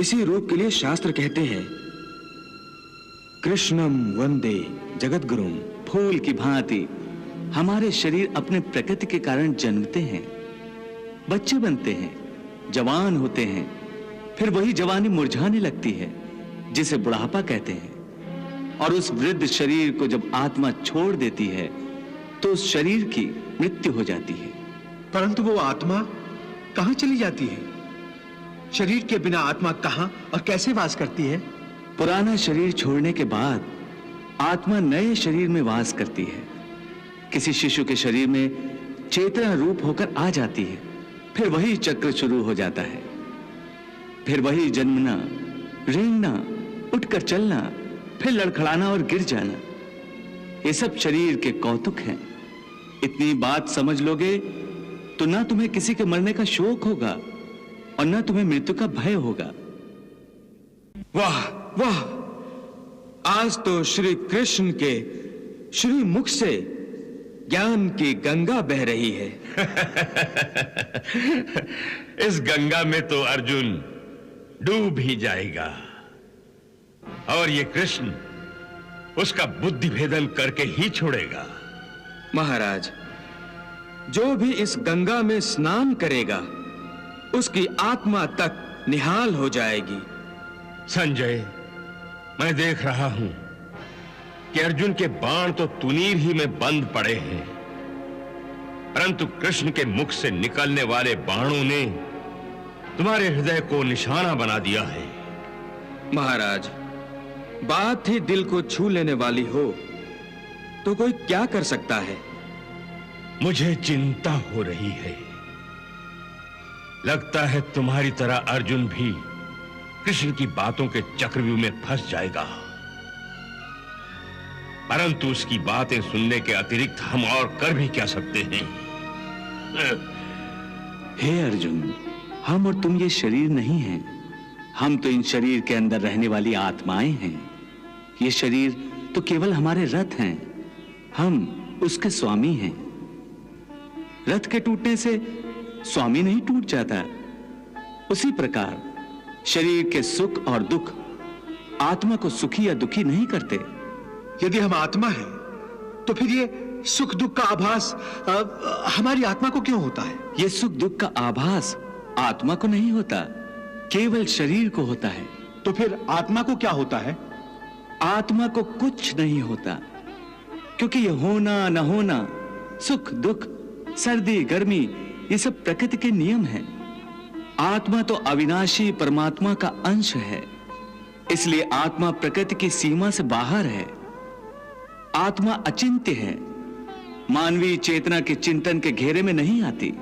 इसी रूप के लिए शास्त्र कहते हैं, कृष्णम वंदे जगद्गुरुम। फूल की भांति हमारे शरीर अपने प्रकृति के कारण जन्मते हैं, बच्चे बनते हैं, जवान होते हैं, फिर वही जवानी मुरझाने लगती है जिसे बुढ़ापा कहते हैं। और उस वृद्ध शरीर को जब आत्मा छोड़ देती है तो उस शरीर की मृत्यु हो जाती है। परंतु वो आत्मा कहां चली जाती है? शरीर के बिना आत्मा कहां और कैसे वास करती है? पुराना शरीर छोड़ने के बाद आत्मा नए शरीर में वास करती है। किसी शिशु के शरीर में चेतना रूप होकर आ जाती है, फिर वही चक्र शुरू हो जाता है। फिर वही जन्मना, रेंगना, उठकर चलना, फिर लड़खड़ाना और गिर जाना। ये सब शरीर के कौतुक हैं। इतनी बात समझ लोगे तो ना तुम्हें किसी के मरने का शोक होगा और ना तुम्हें मृत्यु का भय होगा। वाह वाह, आज तो श्री कृष्ण के श्री मुख से ज्ञान की गंगा बह रही है। इस गंगा में तो अर्जुन डूब ही जाएगा और ये कृष्ण उसका बुद्धि भेदन करके ही छोड़ेगा। महाराज, जो भी इस गंगा में स्नान करेगा उसकी आत्मा तक निहाल हो जाएगी। संजय, मैं देख रहा हूं कि अर्जुन के बाण तो तुनीर ही में बंद पड़े हैं, परंतु कृष्ण के मुख से निकलने वाले बाणों ने तुम्हारे हृदय को निशाना बना दिया है। महाराज, बात ही दिल को छू लेने वाली हो तो कोई क्या कर सकता है? मुझे चिंता हो रही है। लगता है तुम्हारी तरह अर्जुन भी कृष्ण की बातों के चक्रव्यूह में फंस जाएगा, परंतु उसकी बातें सुनने के अतिरिक्त हम और कर भी क्या सकते हैं? हे अर्जुन, हम और तुम ये शरीर नहीं हैं। हम तो इन शरीर के अंदर रहने वाली आत्माएं हैं। ये शरीर तो केवल हमारे रथ हैं, हम उसके स्वामी हैं। रथ के टूटने से स्वामी नहीं टूट जाता, उसी प्रकार शरीर के सुख और दुख आत्मा को सुखी या दुखी नहीं करते। यदि हम आत्मा हैं, तो फिर ये सुख दुख का आभास हमारी आत्मा को क्यों होता है? ये सुख दुख का आभास आत्मा को नहीं होता, केवल शरीर को होता है। तो फिर आत्मा को क्या होता है? आत्मा को कुछ नहीं होता, क्योंकि ये होना न होना, सुख दुख, सर्दी गर्मी, ये सब प्रकृति के नियम हैं। आत्मा तो अविनाशी परमात्मा का अंश है, इसलिए आत्मा प्रकृति की सीमा से बाहर है। आत्मा अचिंत्य है, मानवीय चेतना के चिंतन के घेरे में नहीं आती।